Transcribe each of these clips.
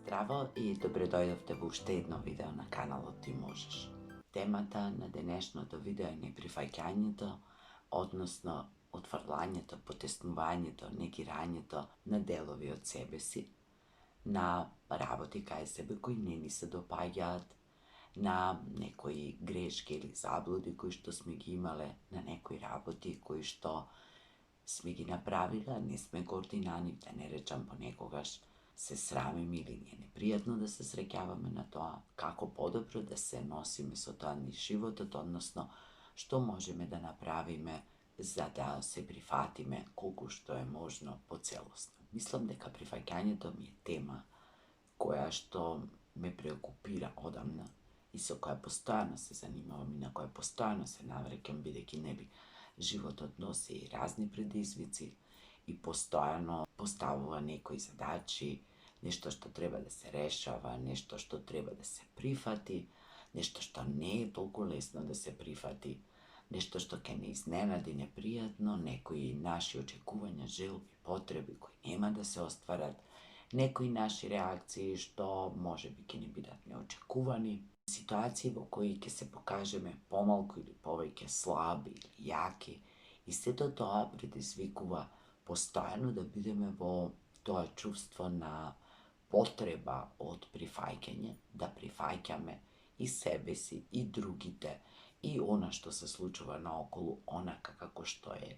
Здраво и добре дојдовте во уште едно видео на каналот Ти можеш. Темата на денешното видео е неприфаќањето, односно отфрлањето, потеснувањето, негирањето на делови од себе си, на работи кај себе кои не ни се допаѓаат, на некои грешки или заблуди кои што сме ги имале, на некои работи кои што сме ги направиле, а не сме горди на нив, да не речам понекогаш се срамиме или ни е непријатно да се среќаваме на тоа, како подобро да се носиме со тоа низ животот, односно што можеме да направиме за да се прифатиме колку што е можно поцелосно. Мислам дека прифаќањето ми е тема која што ме преокупира одамна и со која постојано се занимавам и на која постојано се навраќам, бидејќи нели животот носи и разни предизвици и постојано поставува некои задачи, нешто што треба да се решава, нешто што треба да се прифати, нешто што не е толку лесно да се прифати, нешто што ќе не изненади непријатно, некои наши очекувања, желби, потреби кои нема да се остварат, некои наши реакции што можеби ќе не бидат неочекувани, ситуации во кои ќе се покажеме помалку или повеќе слаби или јаки, и сето тоа предизвикува постојано да бидеме во тоа чувство на потреба од прифаќање, да прифаќаме и себе си, и другите, и она што се случува наоколу, онака како што е,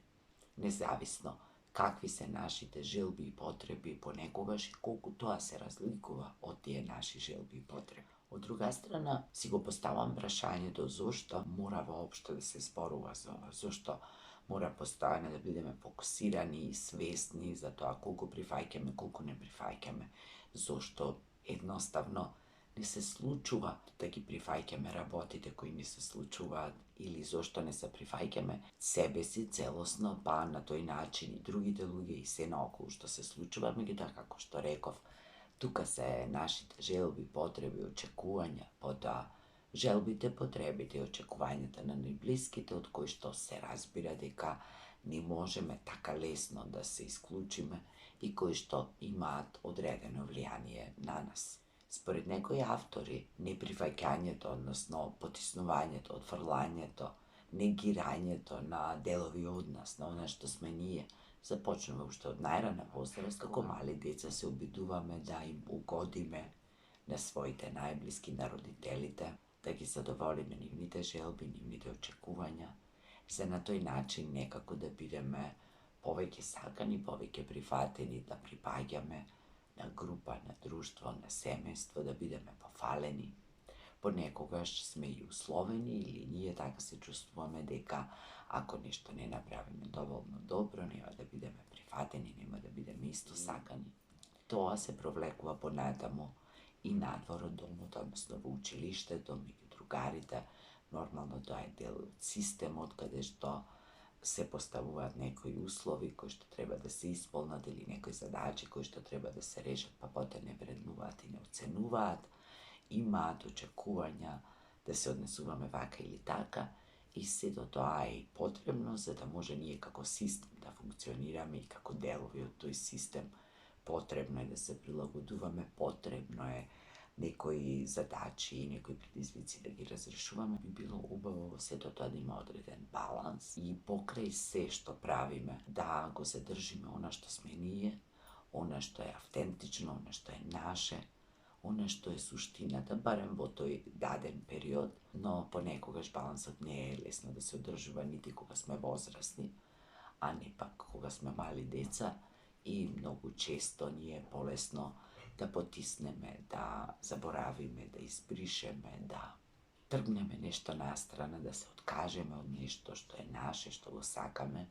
независно какви се нашите желби и потреби понекогаш и колку тоа се разликува од тие наши желби и потреби. Од друга страна, си го поставам прашањето зошто мора воопшто да се зборува за ова, зошто мора постојано да бидеме фокусирани и свесни за тоа колку прифаќаме, колку не прифаќаме, зошто едноставно не се случува да ги прифаќаме работите кои не се случуваат или зошто не се прифаќаме себе си целосно, па на тој начин и другите луѓе и се наоколу што се случува, меѓутоа како што реков, тука се нашите желби, потреби, очекувања, потоа желбите, потребите и очекувањата на најблиските од кои што се разбира дека не можеме така лесно да се исклучиме и кои што имаат одредено влијание на нас. Според некои автори, неприфаќањето, односно потиснувањето, отфрлањето, негирањето на делови од нас, на она што сме ние, започнува уште од најрана возраст, како мали деца се обидуваме да им угодиме на своите најблиски, на родителите, да ги задоволиме нивните желби, нивните очекувања, за на тој начин некако да бидеме повеќе сакани, повеќе прифатени, да припаѓаме на група, на друштво, на семејство, да бидеме пофалени. Понекогаш сме и условени или ние така се чувствуваме дека ако нешто не направиме доволно добро, нема да бидеме прифатени, нема да бидеме исто сакани. Тоа се провлекува понатаму и надвор од домот, односно во училиштето, меѓу другарите. Нормално тоа е дел од системот каде што се поставуваат некои услови кои што треба да се исполнат или некои задачи кои што треба да се решат, па потоа не вреднуваат и не оценуваат, имаат очекувања да се однесуваме вака или така, и сето тоа е и потребно за да може ние како систем да функционираме и како делови од тој систем. Потребно е да се прилагодуваме, потребно е некои задачи и некои предизвици да ги разрешуваме. Би било убаво во сето тоа да има одреден баланс и покрај се што правиме да го задржиме она што сме ние, она што е автентично, она што е наше, она што е суштината, барем во тој даден период, но понекогаш балансот не е лесно да се одржува нити кога сме возрастни, а не пак кога сме мали деца, и многу често ни е полесно да потиснеме, да заборавиме, да избришеме, да тргнеме нешто настрана, да се откажеме од нешто што е наше, што го сакаме,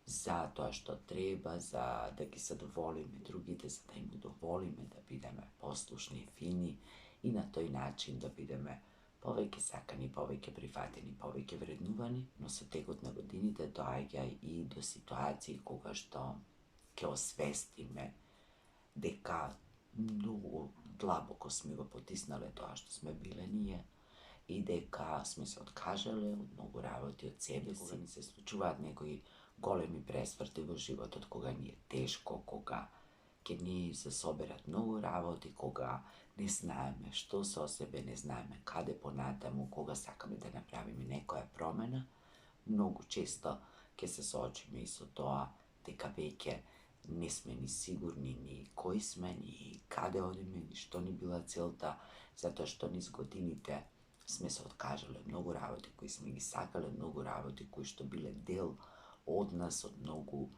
за тоа што треба, за да ги задоволиме другите, за да им удоволиме, да бидеме послушни и фини и на тој начин да бидеме повеќе сакани, повеќе прифатени, повеќе вреднувани, но со текот на годините доаѓа и до ситуации кога што ќе освестиме дека многу длабоко сме го потиснале тоа што сме биле ние и дека сме се откажале од многу работи од себе си. Кога ни се случуваат некои големи пресврти во животот, кога ни е тешко, кога ке ни се соберат многу работи, кога не знаеме што со себе, не знаеме каде понатаму, кога сакаме да направиме некоја промена, многу често ќе се соочиме и со тоа дека веќе не сме ни сигурни ни кои сме, ни каде одиме, ни што ни била целта, затоа што низ годините сме се откажале од многу работи кои сме ги сакале, многу работи кои што биле дел од нас, од многу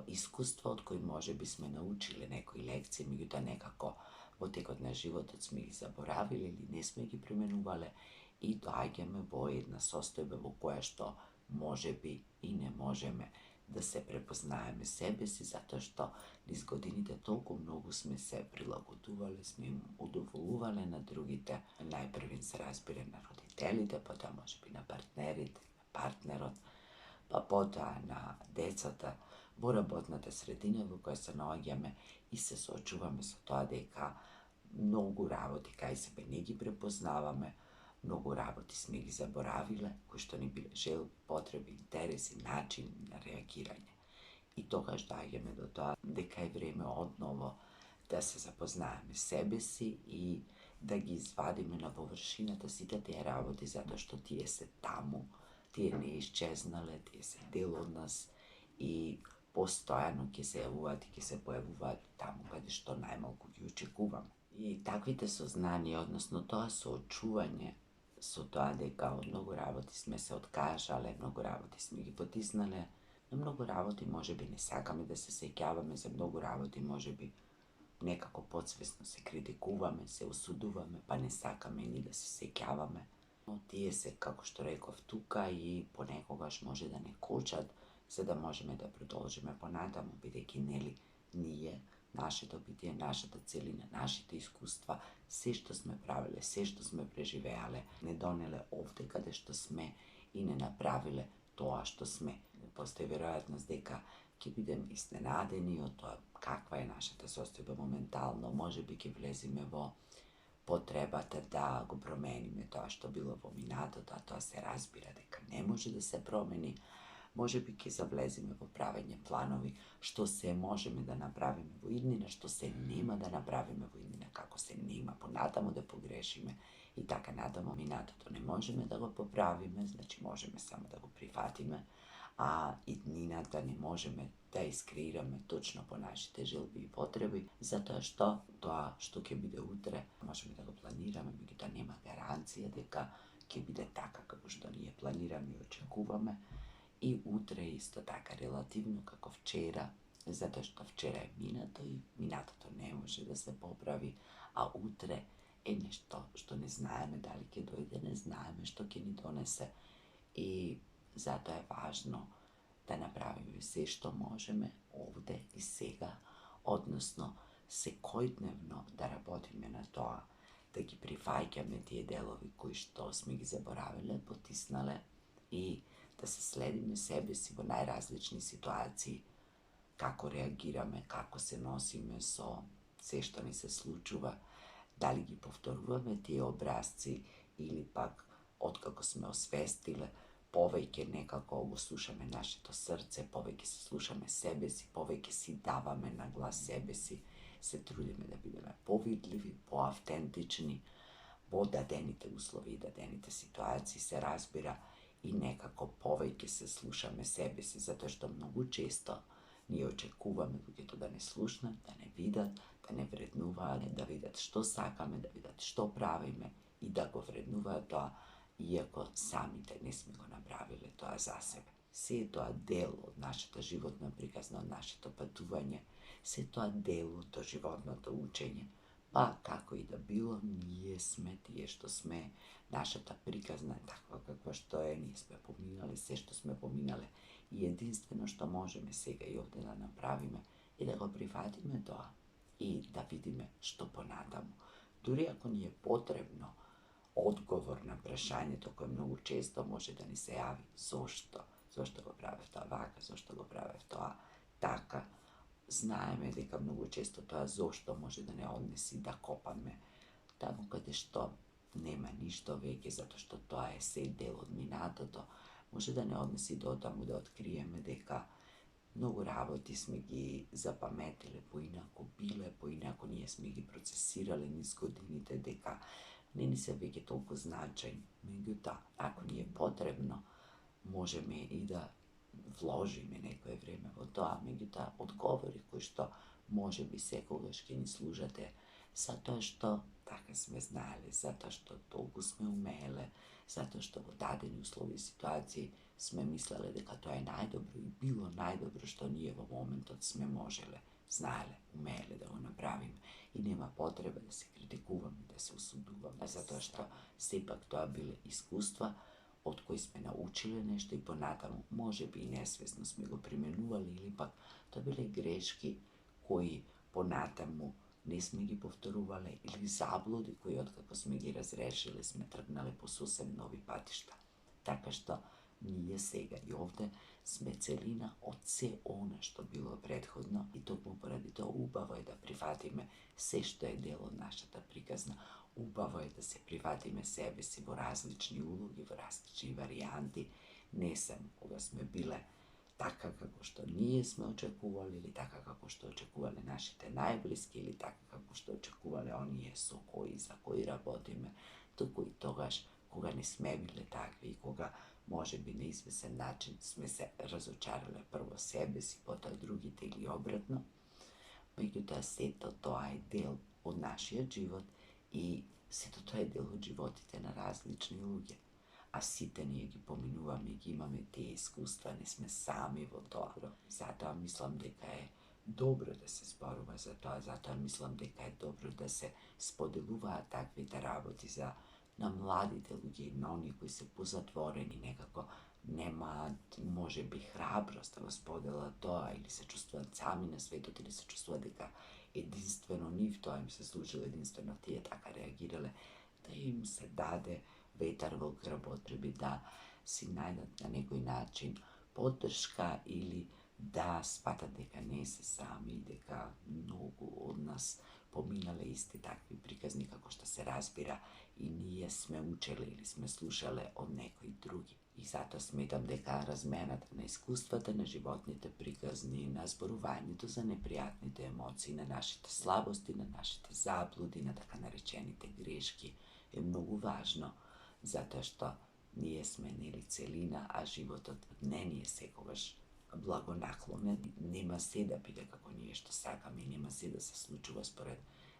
искуства од кои може би сме научиле некои лекции, меѓутоа некако во текот на животот сме ги заборавиле или не сме ги применувале и доаѓаме во една состојба во која што може би и не можеме да се препознаеме себе си, затоа што низ годините толку многу сме се прилагодувале, сме им удоволувале на другите. Најпрви се разбира на родителите, потоа може би на партнерите, на партнерот, па потоа на децата, во работната средина во која се наоѓаме и се соочуваме со тоа дека многу работи кај себе не ги препознаваме, многу работи сме ги заборавиле, кои што ни биле желби, потреби, интереси, начин на реагирање. И тогаш доаѓаме до тоа дека е време одново да се запознаеме себе си и да ги извадиме на површината сите тие работи, затоа што тие се таму, тие не исчезнале, тие се дел од нас и постојано ќе се јавуваат и ќе се појавуваат таму каде што најмалку ги очекуваме. И таквите сознанија, односно тоа соочување со тоа дека од многу работи сме се откажале, многу работи сме ги потиснале, на многу работи може би не сакаме да се сеќаваме, за многу работи може би некако подсвесно се критикуваме, се осудуваме, па не сакаме ни да се сеќаваме. Но тие се, како што реков, тука и понекогаш може да не кочат, за да можеме да продолжиме понатаму, бидејќи нели ние, нашето битие, нашата целина, нашите искуства, се што сме правиле, се што сме преживеале, не донеле овде каде што сме и не направиле тоа што сме. Постои веројатност дека ќе бидеме изненадени од тоа каква е нашата состојба моментално, може би ќе влеземе во потребата да го промениме тоа што било во минатото, а тоа се разбира дека не може да се промени. Може би ќе завлеземе во правење планови што се можеме да направиме во иднина, што се нема да направиме во иднина, како се нема понатаму да погрешиме и така натаму. Минатото не можеме да го поправиме, значи можеме само да го прифатиме, а иднината не можеме да искреираме точно по нашите желби и потреби, затоа што тоа што ќе биде утре можеме да го планираме, меѓутоа нема гаранција дека ќе биде така како што ние планираме и очекуваме. И утре исто така релативно како вчера, затоа што вчера е минато и минатото не може да се поправи, а утре е нешто што не знаеме дали ќе дојде, не знаеме што ќе ни донесе и затоа е важно да направиме се што можеме овде и сега, односно секојдневно да работиме на тоа, да ги прифаќаме тие делови кои што сме ги заборавиле, потиснале и да се следиме себе си во најразлични ситуации, како реагираме, како се носиме со се што ни се случува, дали ги повторуваме тие образци или пак откако сме освестиле, повеќе некако го слушаме нашето срце, повеќе се слушаме себе си, повеќе си даваме на глас себе си, се трудиме да бидеме повидливи, поавтентични, во дадените услови и дадените ситуации се разбира, и некако повеќе се слушаме себе си, затоа што многу често ние очекуваме луѓето да не слушнат, да не видат, да не вреднуваат, да видат што сакаме, да видат што правиме и да го вреднуваат тоа, иако самите не сме го направиле тоа за себе. Се е тоа дел од нашата животна приказна, од нашето патување, се е тоа дел од животното учење. Па, како и да било, ние сме тие што сме, нашата приказна е таква каква што е, ние сме поминале се што сме поминале и единствено што можеме сега и овде да направиме е да го прифатиме тоа и да видиме што понатаму. Дури ако ни е потребно одговор на прашањето кое многу често може да ни се јави, зошто? Зошто го правев тоа вака, зошто го правев тоа така? Знаеме дека многу често тоа зошто може да не однеси да копаме таму каде што нема ништо веќе, затоа што тоа е се дел од минатото, може да не однеси до таму да откриеме дека Mnogo работи сме ги запаметиле, поинако биле, поинако ние сме ги процесирале низ годините, дека не ни се веќе толку значајни. Меѓутоа, ако ни е потребно, можеме и да вложиме некое време во тоа, меѓутоа одговори кои што може би секогаш ќе ни служате затоа што така сме знаеле, затоа што толку сме умееле, затоа што во дадени услови и ситуации сме мислеле дека тоа е најдобро и било најдобро што ние во моментот сме можеле, знаеле, умееле да го направиме и нема потреба да се критикуваме, да се осудуваме, затоа што сепак тоа биле искуства од кои сме научиле нешто и понатаму, може би и несвесно сме го применували или пак тоа биле грешки кои понатаму не сме ги повторувале или заблуди кои откако сме ги разрешиле сме тргнале по сосем нови патишта. Така што ние сега и овде сме целина од се она што било претходно и токму поради тоа убаво е да прифатиме се што е дел од нашата приказна. Убаво е да се прифатиме себе си во различни улоги, во различни варијанти, не само кога сме биле така како што ние сме очекували или така како што очекувале нашите најблиски или така како што очекувале оние со кои за кои работиме, туку и тогаш кога не сме биле такви и кога може би на извесен начин сме се разочарале прво себе си, потоа другите или обратно. Меѓутоа сето тоа е дел од нашиот живот и сето тоа е дел од животите на различни луѓе. А сите ние ги поминуваме и ги имаме тие искуства, не сме сами во тоа. Затоа мислам дека е добро да се зборува за тоа, затоа мислам дека е добро да се споделуваат таквите работи за на младите луѓе и на оние кои се позатворени, некако немаат може би храброст да го споделат тоа или се чувствуваат сами на светот или се чувствуваат дека единствено нив тоа им се случило, единствено тие така реагирале, да им се даде ветар во грбот, да си најдат на некој начин поддршка или да сватат дека не се сами, дека многу од нас поминале исти такви приказни како што се разбира и ние сме учеле или сме слушале од некои други. И затоа сметам дека размената на искуствата, на животните приказни, на зборувањето за непријатните емоции, на нашите слабости, на нашите заблуди, на така наречените грешки е многу важно, затоа што ние сме нели целина, а животот не ни е секогаш благонаклонен, нема се да биде како ние што сакаме и нема се да се случува според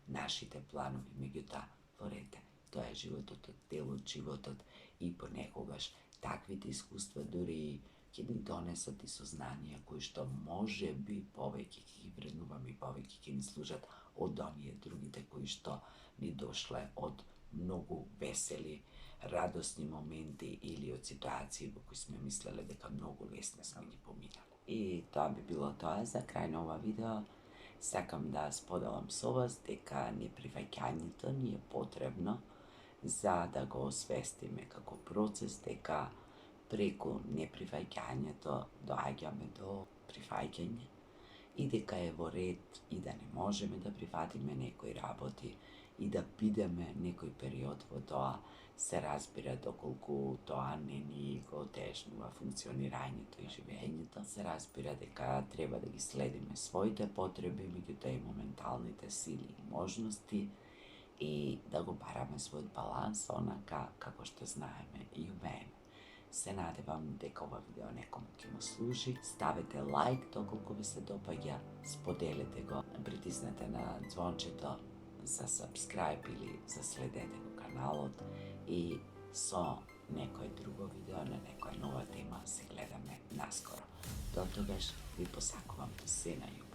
нашите планови, меѓутоа, ворете, тоа е животот, дел од животот и понекогаш таквите искуства дури ќе ни донесат и сознанија кои што може би повеќе ќе ги вреднуваме и повеќе ќе ни служат од оние другите кои што ни дошле од многу весели, радосни моменти или од ситуации во кои сме мислеле дека многу лесно сме ги поминали. И тоа би било тоа за крај на ова видео. Сакам да споделам со вас дека неприфаќањето ни е потребно за да го освестиме како процес, дека преку неприфаќањето доаѓаме до прифаќање и дека е во ред и да не можеме да прифатиме некои работи и да бидеме некој период во тоа, се разбира доколку тоа не ни го тежнува функционирањето и живењето, се разбира дека треба да ги следиме своите потреби, меѓутоа и моменталните сили и можности и да го бараме својот баланс онака како што знаеме и умееме. Се надевам дека ова видео некому ќе му служи. Ставете лайк доколку ви се допаѓа, споделете го, притиснете на звончето за subscribe или за следете го каналот и со некој друго видео на некоја нова тема се гледаме наскоро. До тогаш ви посакувам се најубаво.